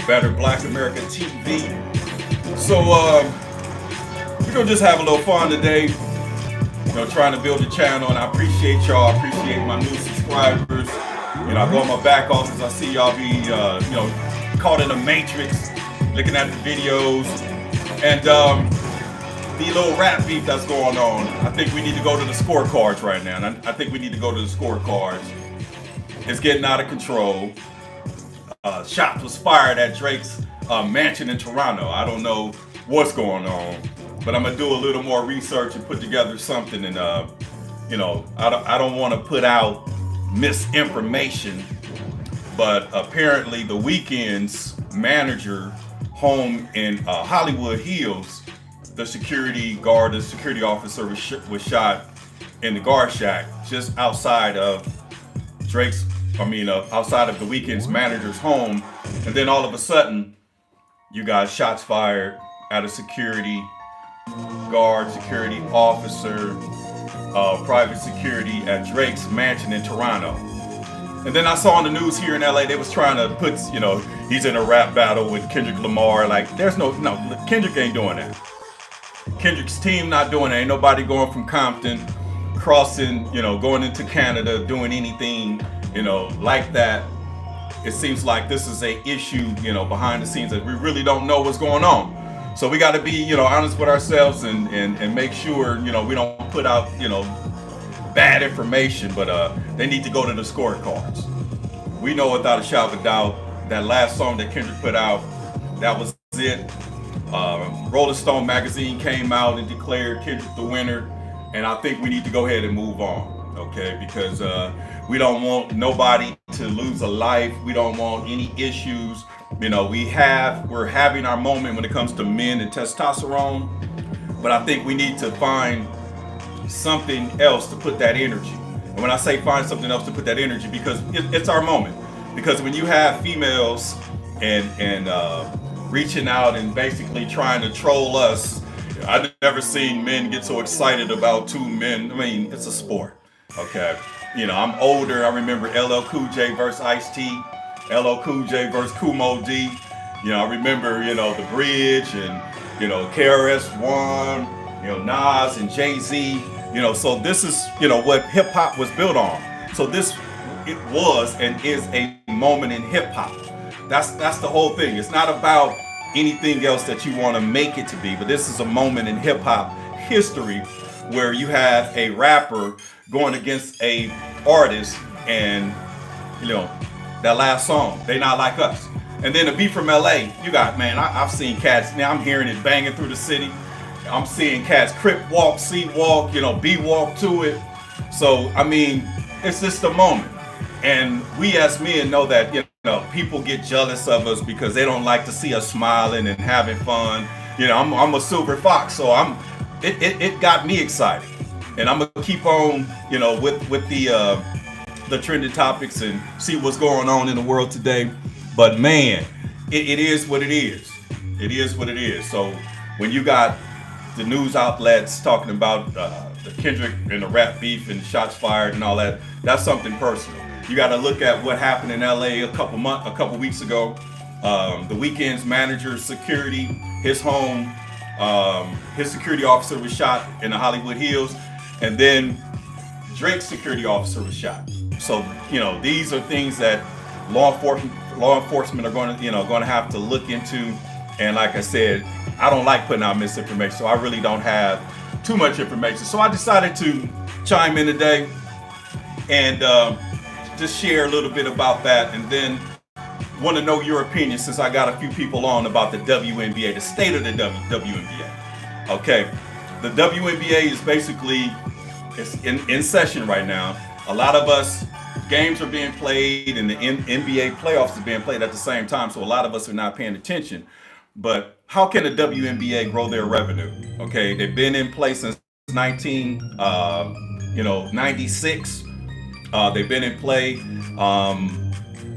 Better Black America TV. So we're gonna just have a little fun today. Trying to build a channel, and I appreciate y'all. I appreciate my new subscribers. I go in my back office. I see y'all be, caught in the matrix, looking at the videos, and the little rap beef that's going on. I think we need to go to the scorecards right now. And I think we need to go to the scorecards. It's getting out of control. Shots was fired at Drake's mansion in Toronto. I don't know what's going on, but I'm gonna do a little more research and put together something. And I don't want to put out misinformation, but apparently the Weeknd's manager home in Hollywood Hills, the security officer was shot in the guard shack just outside of outside of the Weeknd's manager's home. And then all of a sudden, you got shots fired at a security officer, private security at Drake's mansion in Toronto. And then I saw on the news here in LA, they was trying to put, he's in a rap battle with Kendrick Lamar. Like, there's no, Kendrick ain't doing that. Kendrick's team not doing it. Ain't nobody going from Compton, crossing, going into Canada, doing anything, like that. It seems like this is a issue, behind the scenes that we really don't know what's going on. So we got to be, honest with ourselves and make sure, we don't put out, bad information, but they need to go to the scorecards. We know without a shadow of a doubt that last song that Kendrick put out, that was it. Rolling Stone magazine came out and declared Kendrick the winner, and I think we need to go ahead and move on, okay? Because we don't want nobody to lose a life. We don't want any issues. We're having our moment when it comes to men and testosterone, but I think we need to find something else to put that energy. And when I say find something else to put that energy, because it's our moment. Because when you have females and reaching out and basically trying to troll us, I've never seen men get so excited about two men. I mean, it's a sport, okay? I'm older. I remember LL Cool J versus Ice-T, LL Cool J versus Kumo D. I remember, the Bridge and, KRS-One, Nas and Jay-Z. So this is, what hip hop was built on. So it was and is a moment in hip hop. That's the whole thing. It's not about anything else that you want to make it to be, but this is a moment in hip hop history where you have a rapper going against a artist, and that last song, They Not Like Us. And then the beat from LA, you got, man, I've seen cats, now I'm hearing it banging through the city. I'm seeing cats Crip walk, C walk, B walk to it. So, it's just a moment. And we as men know that, people get jealous of us because they don't like to see us smiling and having fun. I'm a silver fox, so it got me excited. And I'm gonna keep on, with the trending topics and see what's going on in the world today. But man, it is what it is. It is what it is. So when you got the news outlets talking about the Kendrick and the rap beef and shots fired and all that, that's something personal. You got to look at what happened in LA a couple weeks ago. The Weeknd's manager's security, his home, his security officer was shot in the Hollywood Hills, and then Drake's security officer was shot. So these are things that law enforcement are going to have to look into. And like I said, I don't like putting out misinformation, so I really don't have too much information. So I decided to chime in today and just share a little bit about that, and then want to know your opinion, since I got a few people on about the WNBA, the state of the WNBA. Okay, the WNBA is basically, it's in session right now. A lot of us, games are being played and the NBA playoffs are being played at the same time, so a lot of us are not paying attention. But how can the WNBA grow their revenue? Okay, they've been in place since 96. They've been in play.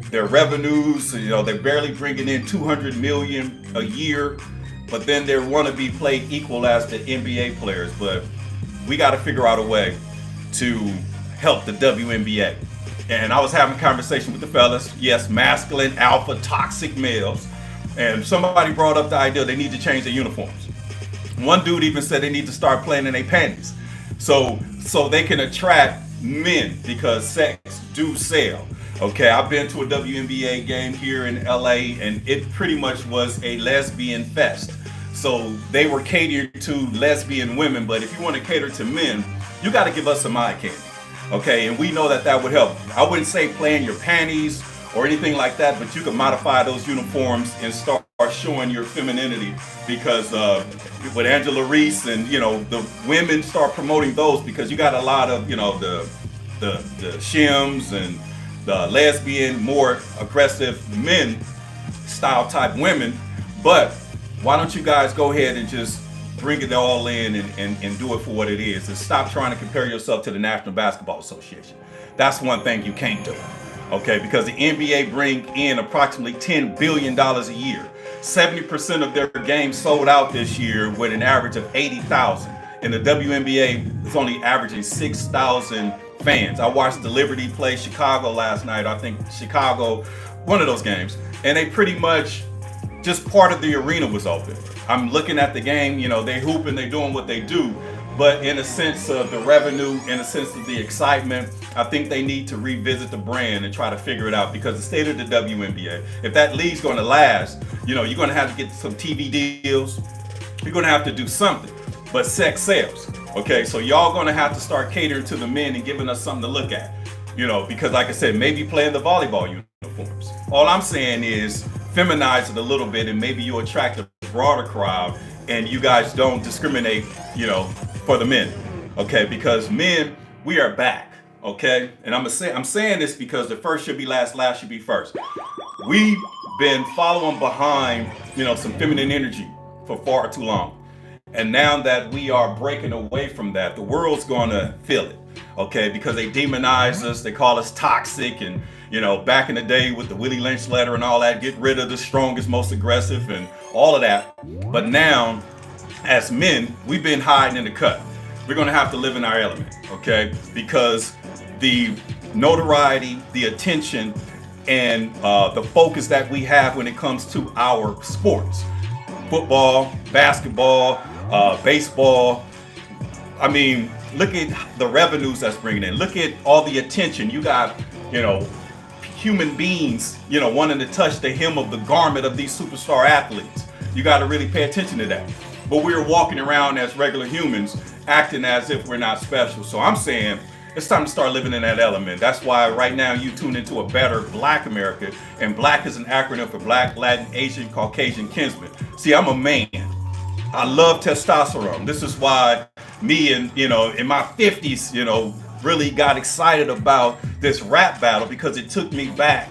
Their revenues, they're barely bringing in $200 million a year, but then they want to be played equal as the NBA players. But we got to figure out a way to help the WNBA. And I was having a conversation with the fellas. Yes, masculine, alpha, toxic males And somebody brought up the idea they need to change their uniforms. One dude even said they need to start playing in their panties, so they can attract men, because sex do sell. Okay, I've been to a WNBA game here in LA, and it pretty much was a lesbian fest. So they were catered to lesbian women, but if you want to cater to men, you got to give us some eye candy. Okay, and we know that would help. I wouldn't say play in your panties or anything like that, but you can modify those uniforms and start showing your femininity, because with Angela Reese and, you know, the women start promoting those, because you got a lot of, you know, the shims and the lesbian, more aggressive men style type women. But why don't you guys go ahead and just bring it all in and do it for what it is, and stop trying to compare yourself to the National Basketball Association. That's one thing you can't do. Okay, because the NBA bring in approximately $10 billion a year. 70% of their games sold out this year with an average of 80,000. And the WNBA is only averaging 6,000 fans. I watched the Liberty play Chicago last night. I think Chicago, one of those games. And they pretty much, just part of the arena was open. I'm looking at the game, you know, they hooping, they doing what they do. But in a sense of the revenue, in a sense of the excitement, I think they need to revisit the brand and try to figure it out, because the state of the WNBA, if that league's going to last, you know, you're going to have to get some TV deals. You're going to have to do something. But sex sells. Okay, so y'all going to have to start catering to the men and giving us something to look at. You know, because like I said, maybe playing the volleyball uniforms. All I'm saying is feminize it a little bit, and maybe you attract a broader crowd, and you guys don't discriminate, you know, for the men. Okay, because men, we are back. Okay, and I'm saying this because the first should be last, last should be first. We've been following behind, you know, some feminine energy for far too long, and now that we are breaking away from that, the world's gonna feel it. Okay, because they demonize us, they call us toxic, and you know, back in the day with the Willie Lynch letter and all that, get rid of the strongest, most aggressive, and all of that. But now, as men, we've been hiding in the cut. We're gonna have to live in our element, okay? Because the notoriety, the attention, and the focus that we have when it comes to our sports, football, basketball, baseball. I mean, look at the revenues that's bringing in. Look at all the attention. You got, you know, human beings, you know, wanting to touch the hem of the garment of these superstar athletes. You got to really pay attention to that. But we're walking around as regular humans, acting as if we're not special. So I'm saying it's time to start living in that element. That's why right now you tune into a better Black America, and Black is an acronym for Black, Latin, Asian, Caucasian, Kinsman. See, I'm a man. I love testosterone. This is why me and, you know, in my 50s, you know, really got excited about this rap battle, because it took me back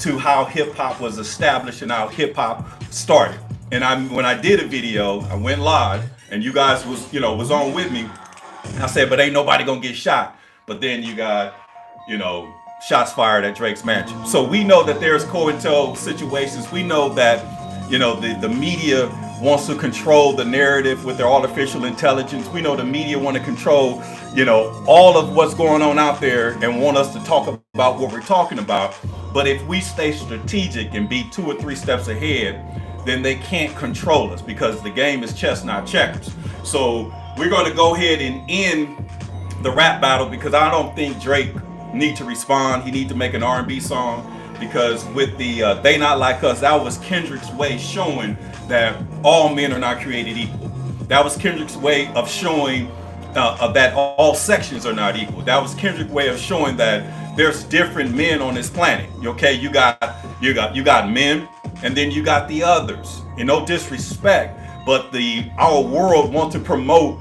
to how hip hop was established and how hip hop started. And when I did a video, I went live, and you guys was on with me. I said, but ain't nobody gonna get shot. But then you got, you know, shots fired at Drake's mansion. So we know that there's COINTEL situations. We know that, you know, the media wants to control the narrative with their artificial intelligence. We know the media want to control, you know, all of what's going on out there and want us to talk about what we're talking about. But if we stay strategic and be 2 or 3 steps ahead, then they can't control us, because the game is chess, not checkers. So we're going to go ahead and end the rap battle, because I don't think Drake need to respond. He need to make an R&B song, because with the They Not Like Us, that was Kendrick's way showing that all men are not created equal. That was Kendrick's way of showing that all sections are not equal. That was Kendrick's way of showing that there's different men on this planet. Okay, you got men, and then you got the others. And no disrespect, but our world wants to promote,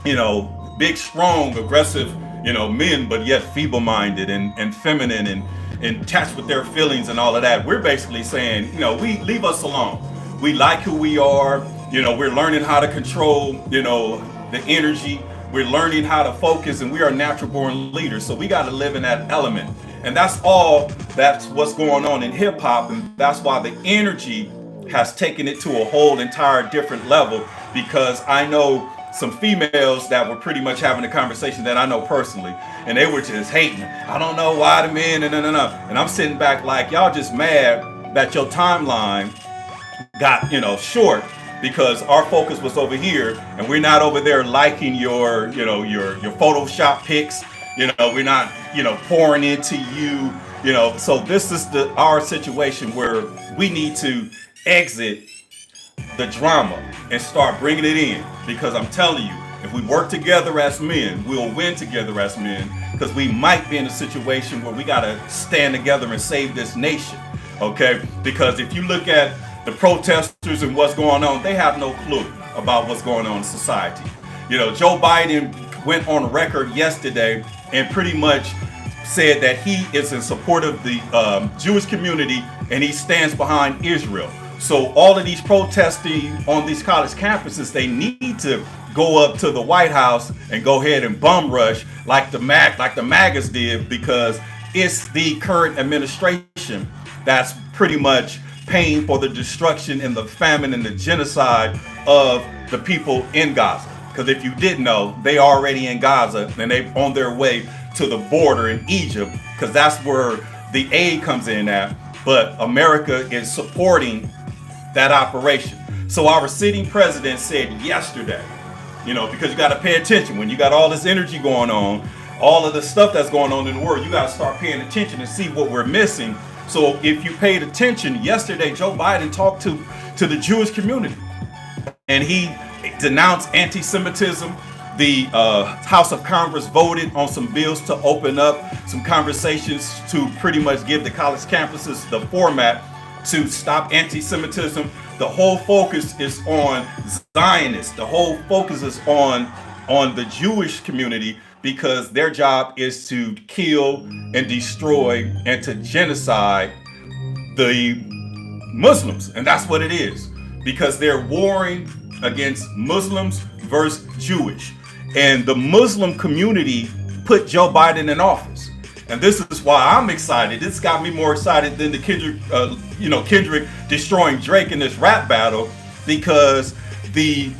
you know, big, strong, aggressive, you know, men, but yet feeble-minded and feminine and attached with their feelings and all of that. We're basically saying, you know, we leave us alone. We like who we are. You know, we're learning how to control, you know, the energy. We're learning how to focus, and we are natural born leaders. So we got to live in that element. And that's what's going on in hip hop. And that's why the energy has taken it to a whole entire different level, because I know some females that were pretty much having a conversation that I know personally, and they were just hating. I don't know why the men, and I'm sitting back like, y'all just mad that your timeline got, short because our focus was over here and we're not over there liking your Photoshop pics. We're not, pouring into you, so this is our situation where we need to exit the drama and start bringing it in, because I'm telling you, if we work together as men, we'll win together as men, because we might be in a situation where we got to stand together and save this nation. Okay, because if you look at the protesters and what's going on, they have no clue about what's going on in society. Joe Biden went on record yesterday and pretty much said that he is in support of the Jewish community and he stands behind Israel. So all of these protesting on these college campuses, they need to go up to the White House and go ahead and bum rush like the MAGAs did, because it's the current administration that's pretty much paying for the destruction and the famine and the genocide of the people in Gaza. Because if you didn't know, they are already in Gaza and they're on their way to the border in Egypt, because that's where the aid comes in at. But America is supporting that operation. So our sitting president said yesterday, because you got to pay attention when you got all this energy going on, all of the stuff that's going on in the world, you got to start paying attention and see what we're missing. So if you paid attention yesterday, Joe Biden talked to the Jewish community and he denounced anti-Semitism. The House of Congress voted on some bills to open up some conversations to pretty much give the college campuses the format to stop anti-Semitism. The whole focus is on Zionists. The whole focus is on the Jewish community, because their job is to kill and destroy and to genocide the Muslims. And that's what it is, because they're warring against Muslims versus Jewish. And the Muslim community put Joe Biden in office. And this is why I'm excited. This got me more excited than the Kendrick destroying Drake in this rap battle, because the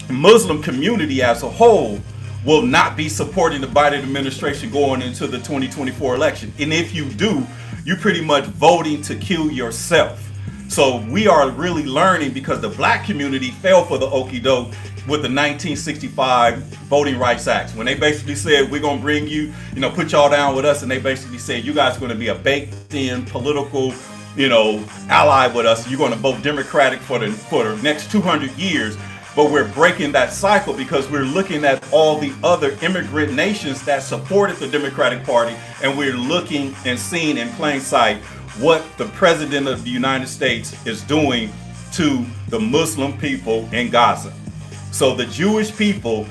Muslim community as a whole will not be supporting the Biden administration going into the 2024 election. And if you do, you're pretty much voting to kill yourself. So we are really learning, because the black community fell for the okie doke with the 1965 Voting Rights Act, when they basically said, we're going to bring you, put y'all down with us. And they basically said, you guys are going to be a baked in political, ally with us. You're going to vote Democratic for the next 200 years. But we're breaking that cycle, because we're looking at all the other immigrant nations that supported the Democratic Party. And we're looking and seeing in plain sight what the president of the United States is doing to the Muslim people in Gaza. So the Jewish people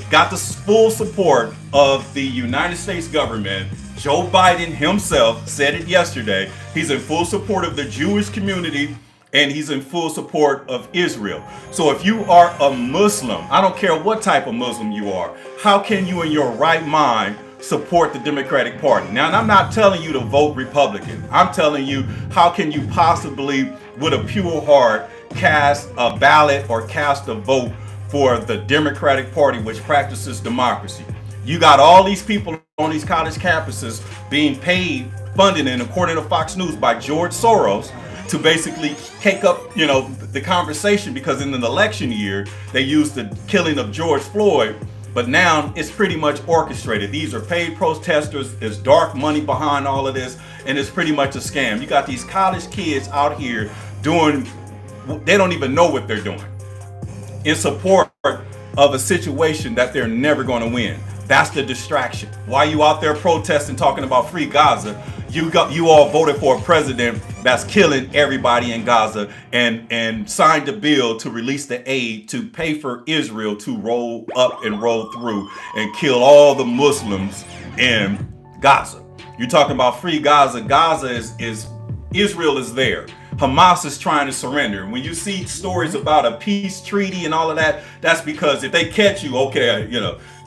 got the full support of the United States government. Joe Biden himself said it yesterday. He's in full support of the Jewish community, and he's in full support of Israel. So if you are a Muslim, I don't care what type of Muslim you are, how can you in your right mind support the Democratic Party? Now, and I'm not telling you to vote Republican. I'm telling you, how can you possibly, with a pure heart, cast a ballot or cast a vote for the Democratic Party, which practices democracy? You got all these people on these college campuses being paid, funded, and according to Fox News, by George Soros, to basically take up, the conversation, because in an election year, they used the killing of George Floyd, but now it's pretty much orchestrated. These are paid protesters. There's dark money behind all of this, and it's pretty much a scam. You got these college kids out here doing, they don't even know what they're doing, in support of a situation that they're never going to win. That's the distraction. Why are you out there protesting, talking about free Gaza? You all voted for a president that's killing everybody in Gaza, and signed a bill to release the aid to pay for Israel to roll up and roll through and kill all the Muslims in Gaza. You're talking about free Gaza. Gaza is Israel is there. Hamas is trying to surrender. When you see stories about a peace treaty and all of that, that's because if they catch you, okay,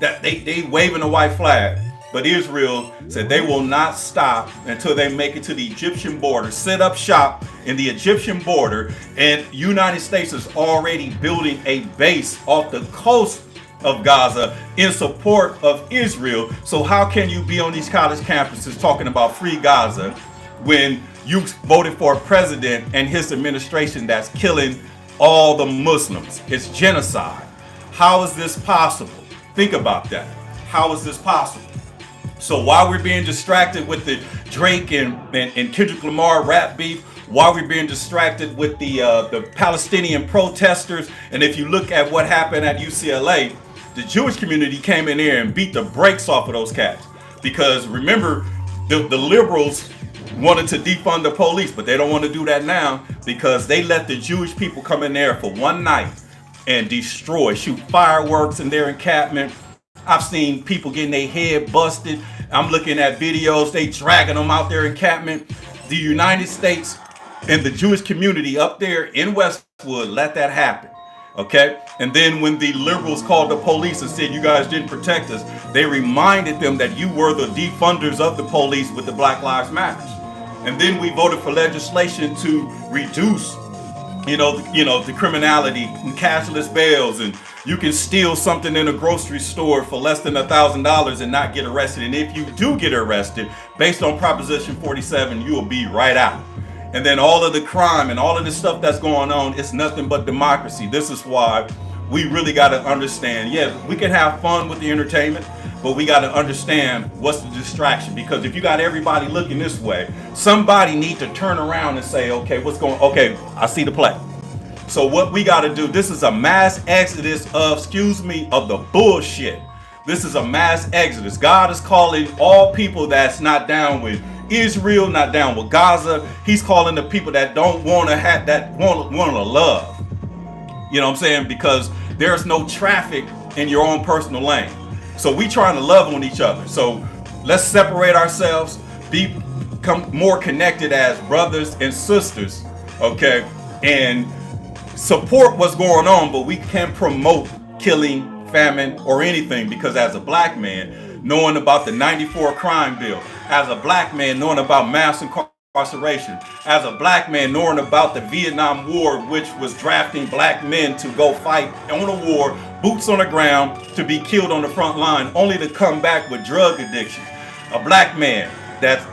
that they waving a white flag. But Israel said they will not stop until they make it to the Egyptian border, set up shop in the Egyptian border. And United States is already building a base off the coast of Gaza in support of Israel. So how can you be on these college campuses talking about free Gaza when you voted for a president and his administration that's killing all the Muslims. It's genocide. How is this possible? Think about that. How is this possible? So while we're being distracted with the Drake and Kendrick Lamar rap beef, while we're being distracted with the Palestinian protesters, and if you look at what happened at UCLA, the Jewish community came in there and beat the brakes off of those cats. Because remember, the liberals wanted to defund the police, but they don't want to do that now because they let the Jewish people come in there for one night and destroy, shoot fireworks in their encampment. I've seen people getting their head busted. I'm looking at videos, they dragging them out their encampment. The United States and the Jewish community up there in Westwood let that happen. Okay, and then when the liberals called the police and said you guys didn't protect us, they reminded them that you were the defunders of the police with the Black Lives Matter. And then we voted for legislation to reduce, the criminality and cashless bails, and you can steal something in a grocery store for less than $1,000 and not get arrested. And if you do get arrested, based on Proposition 47, you will be right out. And then all of the crime and all of the stuff that's going on, it's nothing but democracy. This is why we really got to understand, we can have fun with the entertainment, but we got to understand what's the distraction. Because if you got everybody looking this way, somebody need to turn around and say, okay, I see the play. So what we got to do, this is a mass exodus of the bullshit. This is a mass exodus. God is calling all people that's not down with Israel, not down with Gaza. He's calling the people that don't want to have that, want to love. You know what I'm saying? Because there's no traffic in your own personal lane. So we trying to love on each other. So let's separate ourselves, become more connected as brothers and sisters, okay? And support what's going on, but we can't promote killing, famine, or anything, because as a black man, knowing about the 94 crime bill, as a black man knowing about mass incarceration, as a black man knowing about the Vietnam War, which was drafting black men to go fight on a war, boots on the ground, to be killed on the front line, only to come back with drug addiction. A black man that's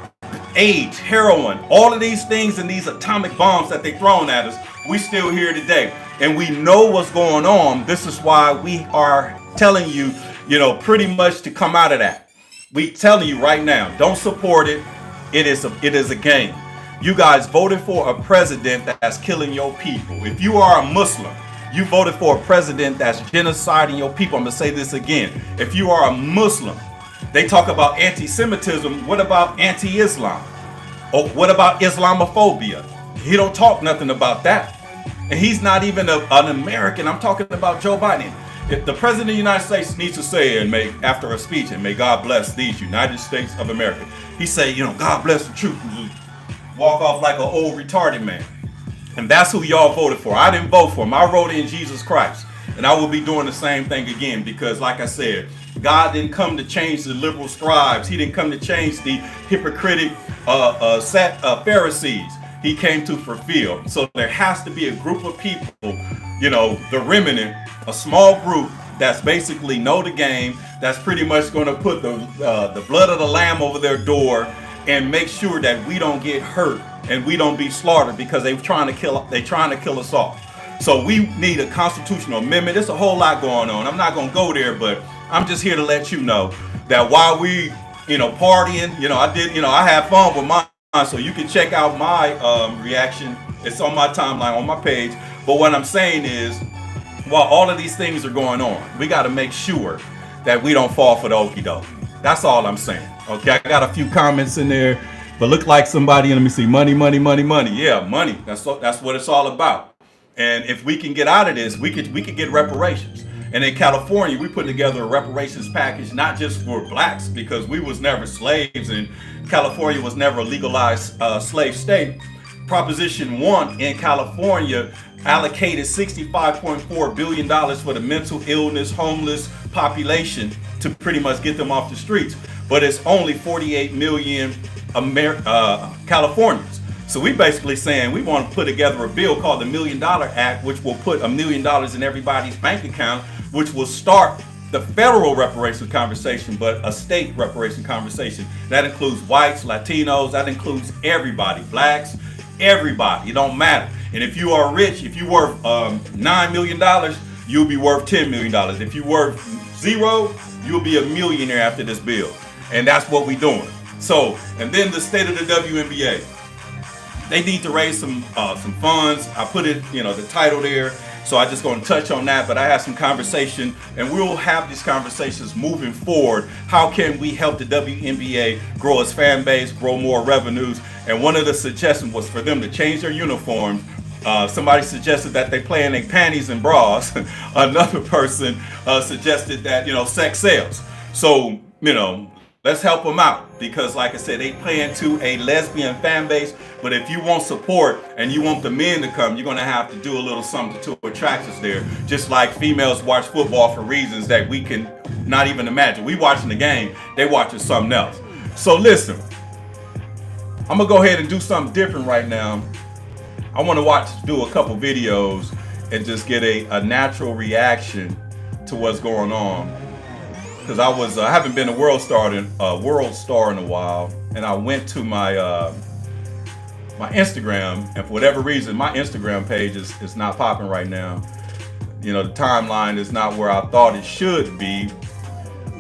AIDS, heroin, all of these things and these atomic bombs that they throwing at us, we still here today. And we know what's going on. This is why we are telling you, pretty much to come out of that. We telling you right now, don't support it. It is a game. You guys voted for a president that's killing your people. If you are a Muslim, you voted for a president that's genociding your people. I'm gonna say this again. If you are a Muslim, they talk about anti-Semitism. What about anti-Islam? Or what about Islamophobia? He don't talk nothing about that. And he's not even an American. I'm talking about Joe Biden. If the president of the United States needs to say, after a speech, and may God bless these United States of America, he say, God bless the truth, and walk off like an old retarded man. And that's who y'all voted for. I didn't vote for him. I wrote in Jesus Christ. And I will be doing the same thing again, because like I said, God didn't come to change the liberal scribes. He didn't come to change the hypocritic Pharisees. He came to fulfill. So there has to be a group of people, the remnant, a small group that's basically know the game, that's pretty much going to put the blood of the lamb over their door and make sure that we don't get hurt and we don't be slaughtered, because they're trying to kill us off. So we need a constitutional amendment. There's a whole lot going on. I'm not going to go there, but I'm just here to let you know that while we, partying, I had fun with mine. So you can check out my reaction. It's on my timeline, on my page. But what I'm saying is, while all of these things are going on, we got to make sure that we don't fall for the okie doke. That's all I'm saying. Okay, I got a few comments in there, but look like somebody, let me see, money. Yeah, money. That's what it's all about. And if we can get out of this, we could get reparations. And in California, we put together a reparations package, not just for blacks, because we was never slaves and California was never a legalized slave state. Proposition 1 in California allocated $65.4 billion for the mental illness, homeless population to pretty much get them off the streets. But it's only 48 million Californians. So we basically saying we want to put together a bill called the $1 Million Act, which will put $1 million in everybody's bank account, which will start the federal reparations conversation, but a state reparation conversation. That includes whites, Latinos, that includes everybody, blacks, everybody. It don't matter. And if you are rich, if you're worth $9 million, you'll be worth $10 million. If you're worth zero, you'll be a millionaire after this bill. And that's what we're doing. So, and then the state of the WNBA. They need to raise some funds. I put it, the title there. So I just going to touch on that, but I had some conversation, and we'll have these conversations moving forward. How can we help the WNBA grow its fan base, grow more revenues? And one of the suggestions was for them to change their uniforms. Somebody suggested that they play in their panties and bras. Another person suggested that, sex sells. So, let's help them out, because like I said, they play into a lesbian fan base. But if you want support and you want the men to come, you're going to have to do a little something to attract us there. Just like females watch football for reasons that we can not even imagine. We watching the game, they watching something else. So listen, I'm going to go ahead and do something different right now. I want to do a couple videos and just get a natural reaction to what's going on. Because I haven't been a Worldstar in a while, and I went to my my Instagram, and for whatever reason, my Instagram page is not popping right now. The timeline is not where I thought it should be,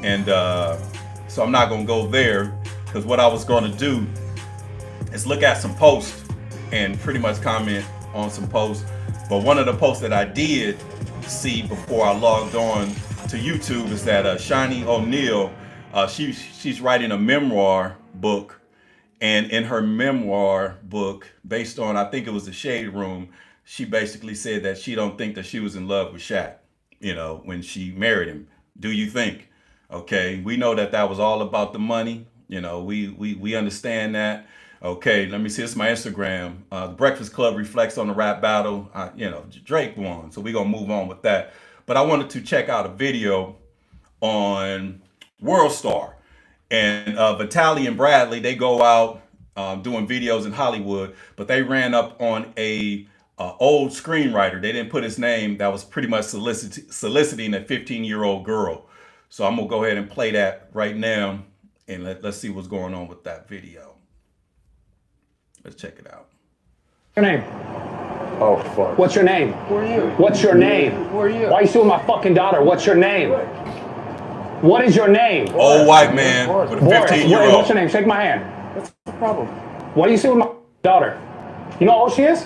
and so I'm not gonna go there, because what I was gonna do is look at some posts and pretty much comment on some posts. But one of the posts that I did see before I logged on to YouTube is that Shani O'Neal, she's writing a memoir book, and in her memoir book, based on, I think it was the Shade Room, she basically said that she don't think that she was in love with Shaq, when she married him. Do you think? Okay, we know that was all about the money. We understand that. Okay, let me see. This is my Instagram. The Breakfast Club reflects on the rap battle. Drake won, so we're gonna move on with that. But I wanted to check out a video on Worldstar. And Vitaly and Bradley, they go out doing videos in Hollywood, but they ran up on a old screenwriter. They didn't put his name. That was pretty much soliciting a 15-year-old girl. So I'm going to go ahead and play that right now, and let's see what's going on with that video. Let's check it out. Your name? Oh, fuck. What's your name? Who are you? What's your name? Who are you? Why are you suing my fucking daughter? What's your name? What is your name? Old white man with a 15-year-old. What's your name? Shake my hand. What's the problem? Why are you suing my daughter? You know how old she is?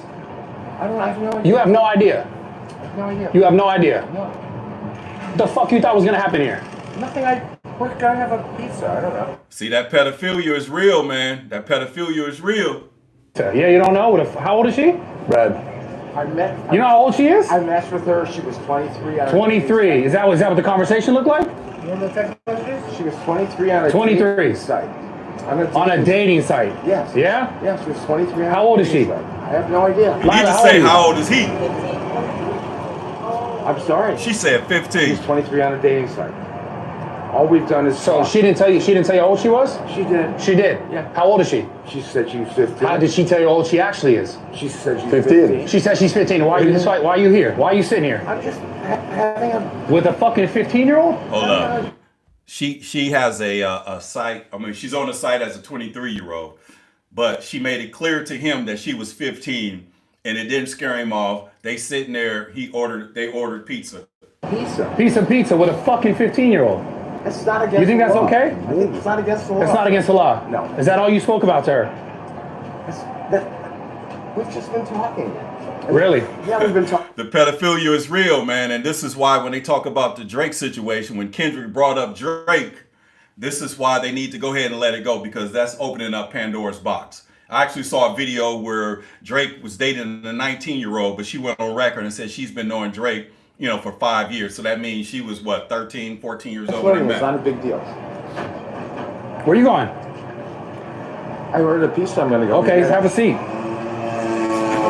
I have no idea. You have no idea. I have no idea. You have no idea. No. What the fuck you thought was gonna happen here? Nothing. We're gonna have a pizza. I don't know. See, that pedophilia is real, man. That pedophilia is real. Yeah, you don't know? How old is she? Red. You know how old she is? I matched with her. She was 23. 23. Is that what the conversation looked like? You know the text messages? She was 23 on a 23 dating site. On a dating site? Yes. Yeah? Yeah, she was 23 on How old is she? site. I have no idea. You need to say how old is he? I'm sorry. She said 15. She's 23 on a dating site. All we've done is So she didn't tell you how old she was? She did. She did? Yeah. How old is she? She said she was 15. How did she tell you how old she actually is? She said she's 15. She said she's 15. Why are you here? Why are you sitting here? I'm just having a... With a fucking 15-year-old? Hold up. She has a site. I mean, she's on the site as a 23-year-old, but she made it clear to him that she was 15, and it didn't scare him off. They sitting there. They ordered pizza. Pizza with a fucking 15-year-old. It's not against You think that's the law. okay? I think it's not against the law. It's not against the law? No. Is that all you spoke about to her? We've just been talking. Really? Yeah, we've been talking. The pedophilia is real, man, and this is why when they talk about the Drake situation, when Kendrick brought up Drake, this is why they need to go ahead and let it go, because that's opening up Pandora's box. I actually saw a video where Drake was dating a 19-year-old, but she went on record and said she's been knowing Drake, for 5 years. So that means she was, 13, 14 years old when they met. It's not a big deal. Where are you going? I ordered a pizza. I'm going to go. Okay, have a seat.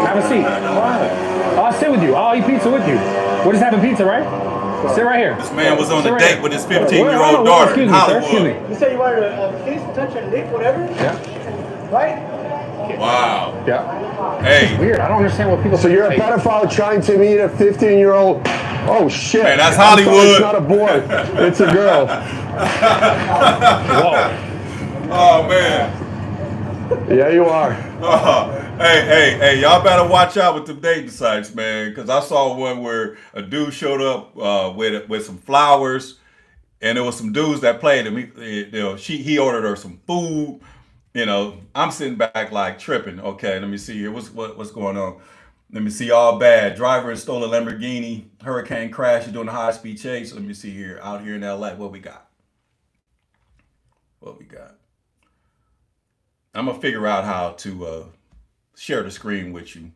Have a seat. Why? I'll sit with you. I'll eat pizza with you. We're just having pizza, right? Sit right here. This man was on a right date here. with his 15-year-old daughter in Excuse me, sir. Hollywood. Excuse me. You said you wanted a kiss, touch, and lick, whatever? Yeah. Right? Wow. Yeah. Hey. Weird. I don't understand what people So you're a say. pedophile trying to meet a 15-year-old Oh shit! Man, that's I'm sorry, Hollywood. it's not a boy. It's a girl. Whoa. Oh man. Yeah, you are. Hey, y'all better watch out with the dating sites, man. Because I saw one where a dude showed up with some flowers, and there was some dudes that played him. He ordered her some food. I'm sitting back like tripping. Okay, let me see here. What's going on? Let me see. All bad. Driver stole a Lamborghini. Hurricane crash. You're doing a high speed chase. Let me see here. Out here in LA, what we got? I'm gonna figure out how to share the screen with you,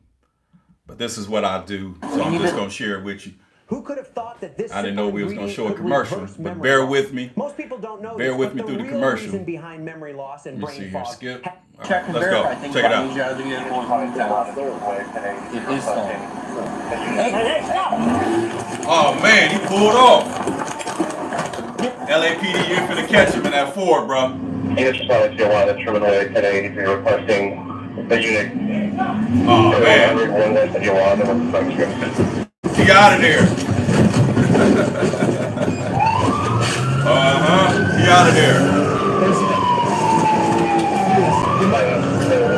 but this is what I do, so I'm just gonna share it with you. Who could have thought that this? I didn't know we was gonna show a commercial, but bear with me. Most people don't know. Bear with me through the commercial. Reason behind memory loss and brain fog. Skip. Check and Let's verify. go. I think Check it out. It is stolen. Hey, stop! Oh man, he pulled off. LAPD, you're finna catch him in that Ford, bro. Unit responded to one at Sherman Way 1080 for requesting the unit. Oh man. He out of there. He out of there.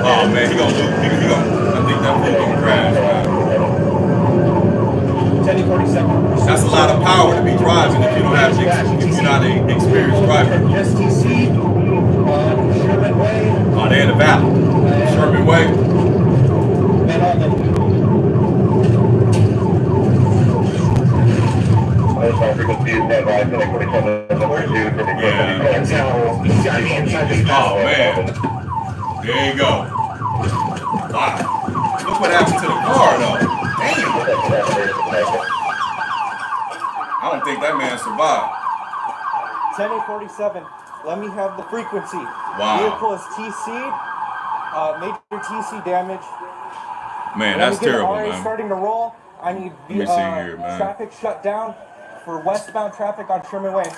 Oh man, he gonna lose. I think that fool gonna crash, man. 10:47. That's a lot of power to be driving if you're not an experienced driver. STC on Sherman Way. Oh, they're in the valley. Sherman Way. And on the Oh man. There you go. Wow. Look what happened to the car though. Damn. I don't think that man survived. 10:47. Let me have the frequency. Wow. Vehicle is TC'd. Major TC damage. Man, that's terrible, RA man. starting to roll. I need Let me see here, man. traffic shut down for westbound traffic on Sherman Way.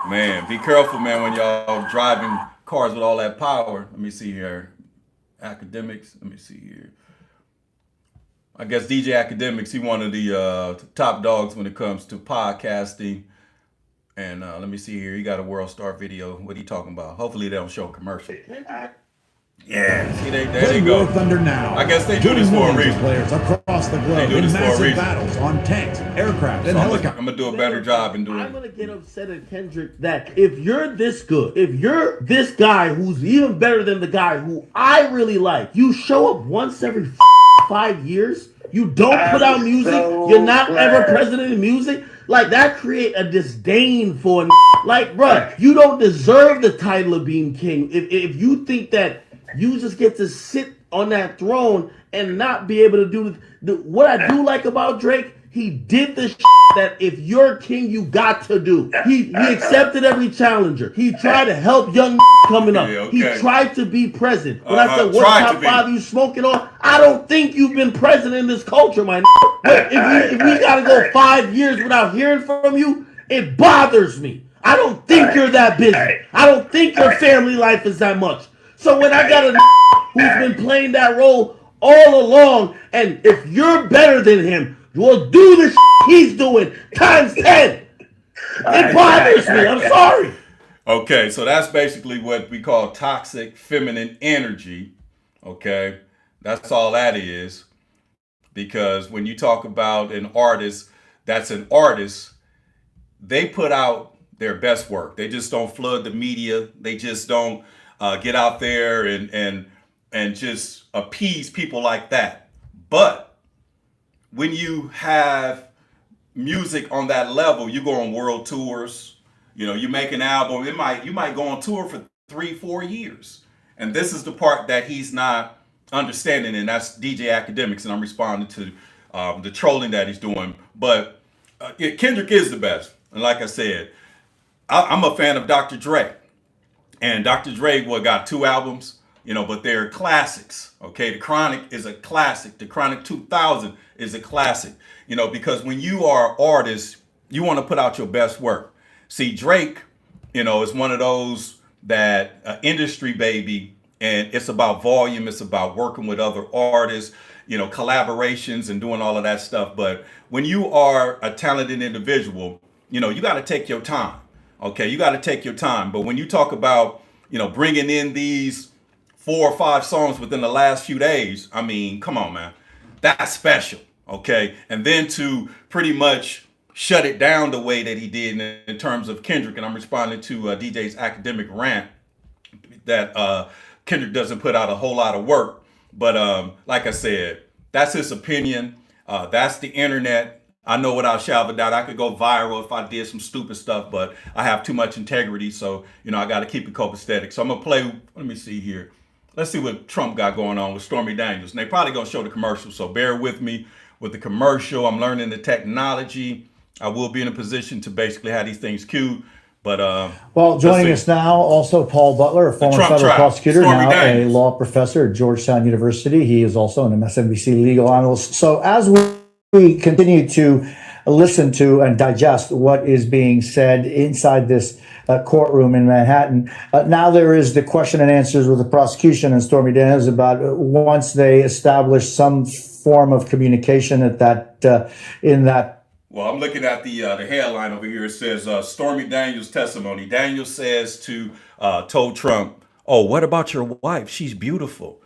Man, be careful, man, when y'all driving cars with all that power. Let me see here. Academics. Let me see here. I guess DJ Academics, he one of the top dogs when it comes to podcasting. And let me see here. He got a Worldstar video. What he talking about? Hopefully they don't show a commercial. Yeah, see, there they go. Thunder now. I guess they do this for a reason. Players across the globe do in this for a massive reason. battles on tanks, aircraft, and So I'm helicopters. gonna do a better job in doing I'm it. gonna get upset at Kendrick that if you're this good, if you're this guy who's even better than the guy who I really like, you show up once every 5 years, you don't put out music, you're not ever president of music, like that create a disdain for like, bruh, you don't deserve the title of being king. If you think that you just get to sit on that throne and not be able to do what I do like about Drake, he did the that if you're king, you got to do. He accepted every challenger. He tried to help young coming up. Yeah, okay. He tried to be president. When I said, what Tried to top be. 5 you smoking on? I don't think you've been president in this culture, my But if we got to go 5 years without hearing from you, it bothers me. I don't think you're that busy. I don't think your family life is that much. So when I got a who's been playing that role all along, and if you're better than him, you'll do the he's doing times 10. It bothers me. I'm sorry. Okay, so that's basically what we call toxic feminine energy. Okay, that's all that is. Because when you talk about an artist that's an artist, they put out their best work. They just don't flood the media. They just don't get out there and just appease people like that. But when you have music on that level, you go on world tours, you make an album, you might go on tour for 3-4 years. And this is the part that he's not understanding, and that's DJ Academics, and I'm responding to the trolling that he's doing. But Kendrick is the best. And like I said, I'm a fan of Dr. Dre. And Dr. Dre got 2 albums, but they're classics. Okay, The Chronic is a classic. The Chronic 2000 is a classic. Because when you are artists, you want to put out your best work. See, Drake, is one of those that industry baby, and it's about volume. It's about working with other artists. collaborations and doing all of that stuff. But when you are a talented individual, you got to take your time. Okay, you got to take your time. But when you talk about, bringing in these 4 or 5 songs within the last few days, I mean, come on, man, that's special. Okay, and then to pretty much shut it down the way that he did in terms of Kendrick, and I'm responding to DJ's academic rant that Kendrick doesn't put out a whole lot of work. But like I said, that's his opinion. That's the internet. I know without shadow of a doubt I could go viral if I did some stupid stuff, but I have too much integrity, so I got to keep it copacetic. So I'm gonna play. Let me see here. Let's see what Trump got going on with Stormy Daniels, and they probably gonna show the commercial. So bear with me with the commercial. I'm learning the technology. I will be in a position to basically have these things queued. But well, joining us now also Paul Butler, a former federal prosecutor, now a law professor at Georgetown University. He is also an MSNBC legal analyst. So as we continue to listen to and digest what is being said inside this courtroom in Manhattan, now there is the question and answers with the prosecution and Stormy Daniels about once they establish some form of communication at that in that. Well, I'm looking at the headline over here. It says Stormy Daniels' testimony. Daniels says told Trump, "Oh, what about your wife? She's beautiful."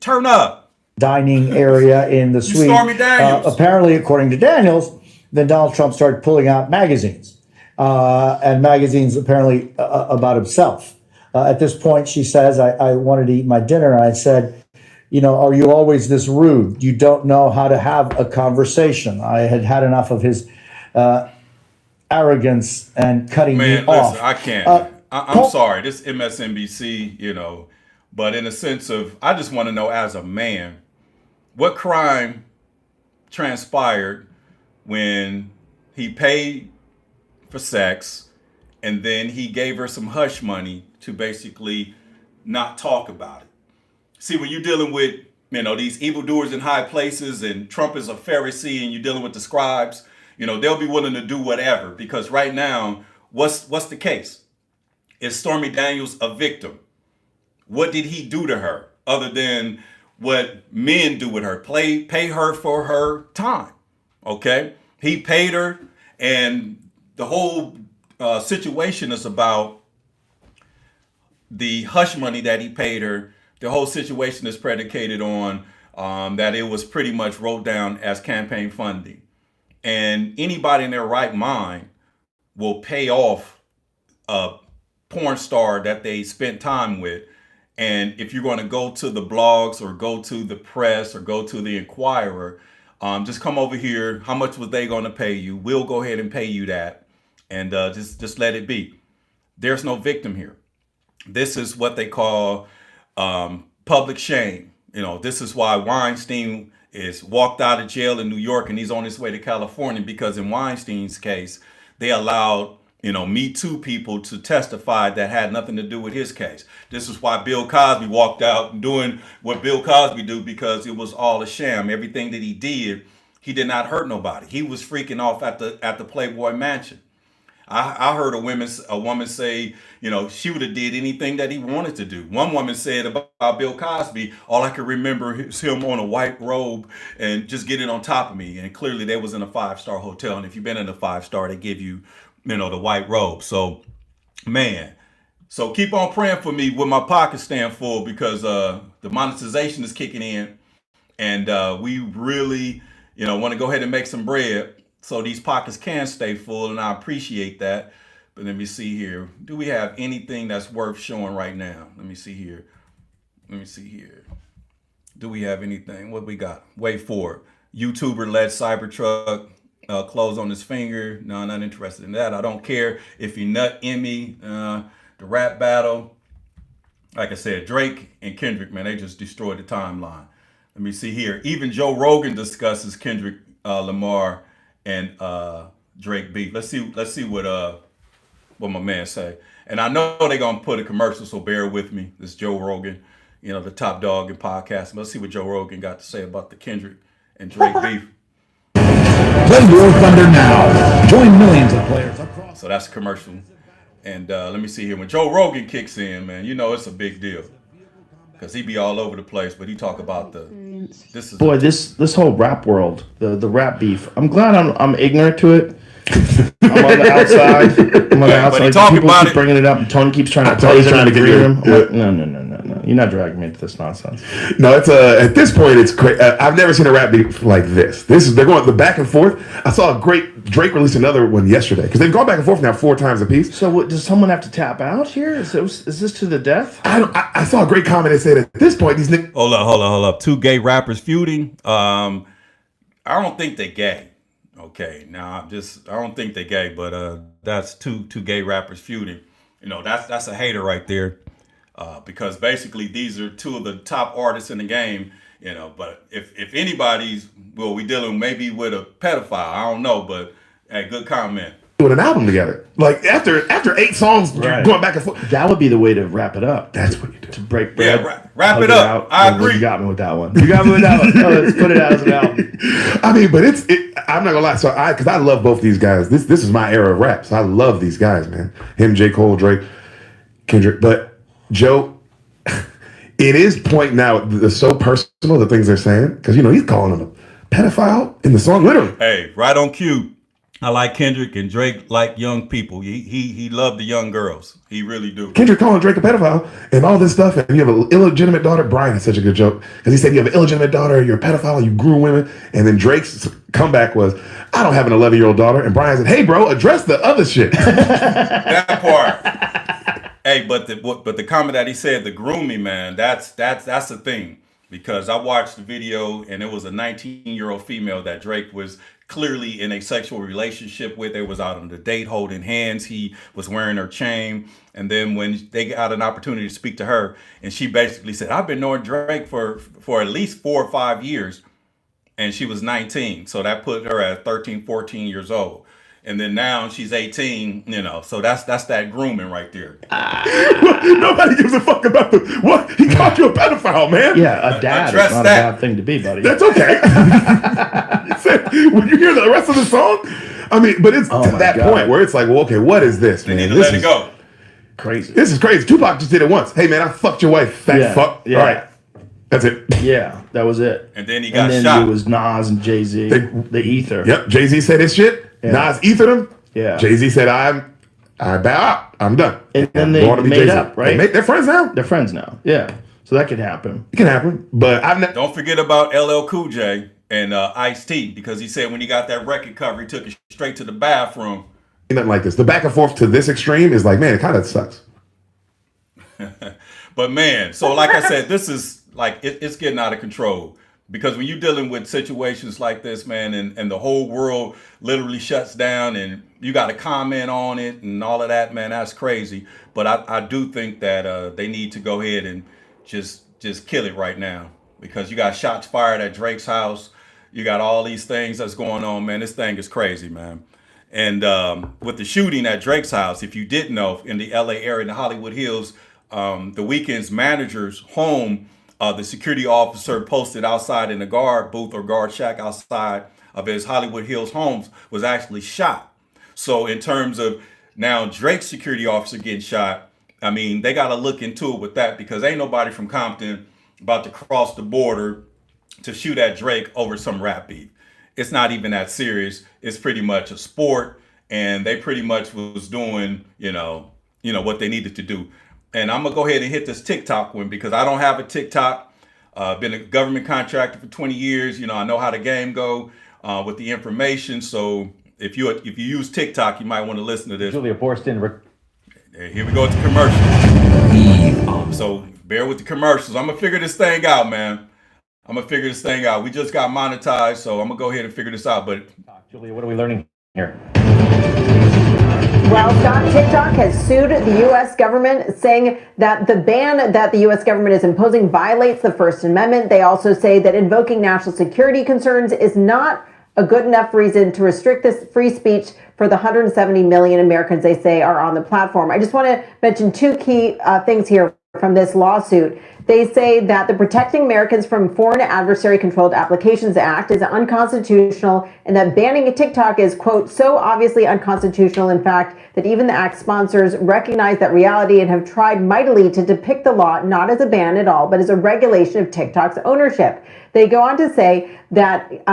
Turn up. Dining area in the suite. Stormy Daniels. Apparently, according to Daniels, then Donald Trump started pulling out magazines, and magazines apparently about himself. At this point, she says, "I wanted to eat my dinner." And I said, "Are you always this rude? You don't know how to have a conversation." I had had enough of his arrogance and cutting me off. Listen, I can't. I'm sorry. This MSNBC, but in a sense of, I just want to know as a man, what crime transpired when he paid for sex and then he gave her some hush money to basically not talk about it. See, when you're dealing with, these evildoers in high places, and Trump is a Pharisee, and you're dealing with the scribes, they'll be willing to do whatever, because right now, what's the case? Is Stormy Daniels a victim? What did he do to her other than what men do with her? Pay her for her time. Okay? He paid her, and the whole situation is about the hush money that he paid her. The whole situation is predicated on that it was pretty much wrote down as campaign funding. And anybody in their right mind will pay off a porn star that they spent time with. And if you're going to go to the blogs or go to the press or go to the Inquirer, just come over here. How much was they going to pay you? We'll go ahead and pay you that. And just let it be. There's no victim here. This is what they call public shame. This is why Weinstein is walked out of jail in New York and he's on his way to California, because in Weinstein's case, they allowed, Me Too people to testify that had nothing to do with his case. This is why Bill Cosby walked out doing what Bill Cosby do, because it was all a sham. Everything that he did not hurt nobody. He was freaking off at the Playboy Mansion. I heard a woman say, she would have did anything that he wanted to do. One woman said about Bill Cosby, all I can remember is him on a white robe and just getting on top of me. And clearly they was in a 5-star hotel. And if you've been in a 5-star, they give you, the white robe. So, man, so keep on praying for me with my pockets staying full, because the monetization is kicking in. And we really, want to go ahead and make some bread, so these pockets can stay full, and I appreciate that. But let me see here. Do we have anything that's worth showing right now? Let me see here. Do we have anything? What we got? Wait for it. YouTuber led Cybertruck clothes on his finger. No, not interested in that. I don't care if he nut Emmy, the rap battle. Like I said, Drake and Kendrick, man, they just destroyed the timeline. Let me see here. Even Joe Rogan discusses Kendrick Lamar and Drake beef. Let's see what my man say. And I know they're gonna put a commercial, so bear with me. This is Joe Rogan, the top dog in podcasting. Let's see what Joe Rogan got to say about the Kendrick and Drake beef. Play War Thunder now. Join millions of players across. So that's a commercial. And let me see here. When Joe Rogan kicks in, man, it's a big deal, because he be all over the place, but he talk about the sense. This whole rap world, the rap beef. I'm glad I'm ignorant to it. I'm on the outside. But he talking People about keep it. bringing it up, and Tony keeps trying to Trying to get him. you. I'm like, no. You're not dragging me into this nonsense. No, it's at this point it's crazy. I've never seen a rap beef like this. They're going the back and forth. I saw a great Drake release another one yesterday because they've gone back and forth now 4 times apiece. So does someone have to tap out here? Is this to the death? I saw a great comment that said at this point these niggas. Hold up. 2 gay rappers feuding. I don't think they're gay. Okay, now I don't think they're gay, but that's two gay rappers feuding. You know, that's a hater right there. Because basically these are 2 of the top artists in the game, you know, but if anybody's, we dealing maybe with a pedophile, I don't know, but hey, good comment. Doing an album together. Like after 8 songs going back and forth. That would be the way to wrap it up. That's what you do. To break bread. Yeah, wrap it up. I agree. You got me with that one. Let's put it out as an album. I mean, but I'm not gonna lie. So because I love both these guys. This is my era of rap. So I love these guys, man. Him, J. Cole, Drake, Kendrick. But Joe, it is pointing out it's so personal the things they're saying because he's calling him a pedophile in the song, literally. Hey, right on cue. I like Kendrick, and Drake like young people. He loved the young girls. He really do. Kendrick calling Drake a pedophile and all this stuff, and you have an illegitimate daughter. Brian had such a good joke because he said you have an illegitimate daughter, you're a pedophile, you groom women, and then Drake's comeback was, I don't have an 11-year-old daughter, and Brian said, hey bro, address the other shit. That part. Hey, but the comment that he said, the grooming, man, that's the thing. Because I watched the video and it was a 19-year-old female that Drake was clearly in a sexual relationship with. They was out on the date holding hands. He was wearing her chain. And then when they got an opportunity to speak to her, and she basically said, I've been knowing Drake for at least 4 or 5 years. And she was 19. So that put her at 13, 14 years old. And then now she's 18, so that's that grooming right there. Nobody gives a fuck about what? He called you a pedophile, man. Yeah, a dad is not a bad thing to be, buddy. That's okay. When you hear the rest of the song, I mean, but it's to that point where it's like, well, okay, what is this, man? They need to let it go. Crazy. This is crazy. Tupac just did it once. Hey, man, I fucked your wife, fat fuck. Yeah. All right. That's it. Yeah, that was it. And then he got shot. And then it was Nas and Jay-Z, the ether. Yep, Jay-Z said his shit. Yeah. Nas ethered him. Yeah. Jay-Z said, I bow out. I'm done. And then they made Jay-Z. up, right? They're friends now. They're friends now. Yeah. So that could happen. It can happen. But don't forget about LL Cool J and Ice-T, because he said when he got that record cover, he took it straight to the bathroom. Nothing like this. The back and forth to this extreme is like, man, it kind of sucks. But man, so like I said, this is like it's getting out of control, because when you're dealing with situations like this, man, and the whole world literally shuts down and you got to comment on it and all of that, man, that's crazy. But I do think that they need to go ahead and just kill it right now, because you got shots fired at Drake's house. You got all these things that's going on, man. This thing is crazy, man. And with the shooting at Drake's house, if you didn't know, in the LA area, in the Hollywood Hills, the Weeknd's manager's home, the security officer posted outside in the guard booth or guard shack outside of his Hollywood Hills homes was actually shot. So in terms of now Drake's security officer getting shot, I mean, they got to look into it with that, because ain't nobody from Compton about to cross the border to shoot at Drake over some rap beef. It's not even that serious. It's pretty much a sport, and they pretty much was doing, what they needed to do. And I'm gonna go ahead and hit this TikTok one, because I don't have a TikTok. Been a government contractor for 20 years. I know how the game go with the information. So if you use TikTok, you might want to listen to this. Julia Forston. Here we go with the commercials. So bear with the commercials. I'm gonna figure this thing out, man. I'm gonna figure this thing out. We just got monetized, so I'm gonna go ahead and figure this out. But Julia, what are we learning here? Well, Scott, TikTok has sued the U.S. government, saying that the ban that the U.S. government is imposing violates the First Amendment. They also say that invoking national security concerns is not a good enough reason to restrict this free speech for the 170 million Americans they say are on the platform. I just want to mention 2 key things here from this lawsuit. They say that the Protecting Americans from Foreign Adversary Controlled Applications Act is unconstitutional and that banning TikTok is, quote, so obviously unconstitutional, in fact, that even the act's sponsors recognize that reality and have tried mightily to depict the law not as a ban at all, but as a regulation of TikTok's ownership. They go on to say that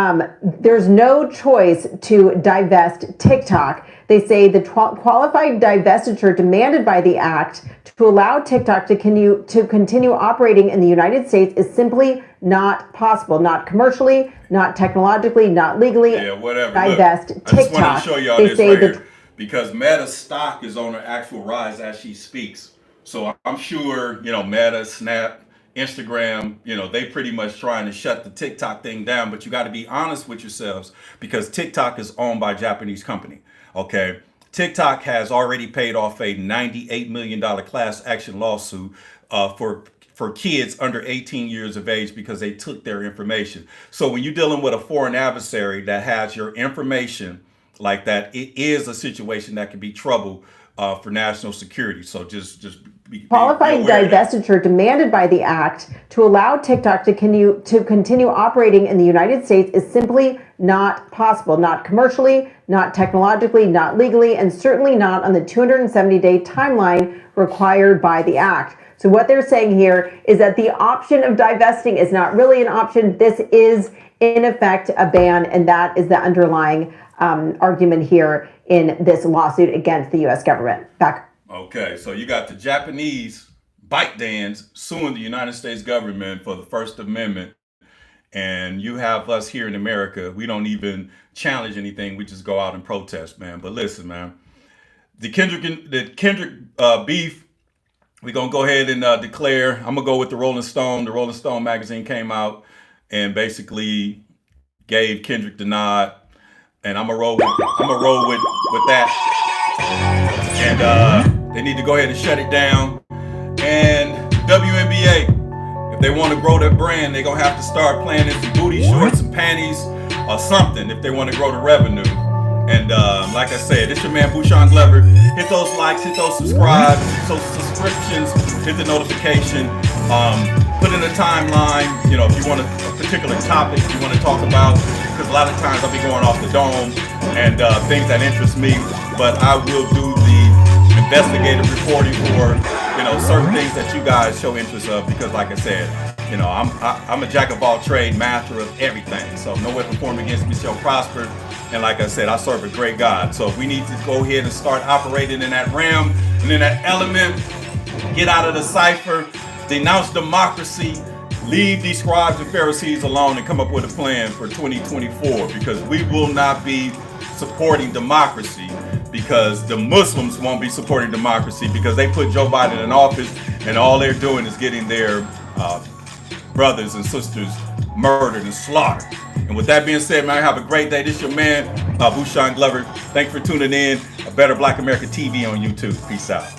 there's no choice to divest TikTok. They say the qualified divestiture demanded by the act to allow TikTok to continue operating in the United States is simply not possible, not commercially, not technologically, not legally. Yeah, whatever. Divest Look, TikTok. I just wanted to show y'all They this say right that here, because Meta's stock is on an actual rise as she speaks. So I'm sure, Meta, Snap, Instagram, they pretty much trying to shut the TikTok thing down, but you got to be honest with yourselves, because TikTok is owned by a Japanese company. Okay. TikTok has already paid off a $98 million class action lawsuit for kids under 18 years of age because they took their information. So when you're dealing with a foreign adversary that has your information like that, it is a situation that could be trouble for national security. So just be qualified divestiture demanded by the act to allow TikTok to continue operating in the United States is simply not possible, not commercially, not technologically, not legally, and certainly not on the 270-day timeline required by the act. So what they're saying here is that the option of divesting is not really an option. This is, in effect, a ban, and that is the underlying argument here in this lawsuit against the U.S. government. Back. Okay, so you got the Japanese ByteDance suing the United States government for the First Amendment, and you have us here in America. We don't even challenge anything. We just go out and protest, man. But listen, man, the Kendrick beef, we're going to go ahead and declare. I'm going to go with the Rolling Stone. The Rolling Stone magazine came out and basically gave Kendrick the nod. And I'm going to roll with that. And they need to go ahead and shut it down. And WNBA, if they want to grow their brand, they're going to have to start playing in some booty shorts and panties or something if they want to grow the revenue. And like I said, it's your man Bushan Glover. Hit those likes, hit those subscribes, hit those subscriptions, hit the notification. Put in a timeline, if you want a particular topic you want to talk about, because a lot of times I'll be going off the dome and things that interest me, but I will do the investigative reporting for certain things that you guys show interest of, because like I said, I'm a jack of all trade, master of everything. So no weapon formed against me shall prosper. And like I said, I serve a great God. So we need to go ahead and start operating in that realm and in that element, get out of the cipher, denounce democracy, leave these scribes and Pharisees alone, and come up with a plan for 2024, because we will not be supporting democracy, because the Muslims won't be supporting democracy, because they put Joe Biden in office and all they're doing is getting their brothers and sisters murdered and slaughtered. And with that being said, man, have a great day. This is your man, Bushan Glover. Thanks for tuning in. A Better Black America TV on YouTube. Peace out.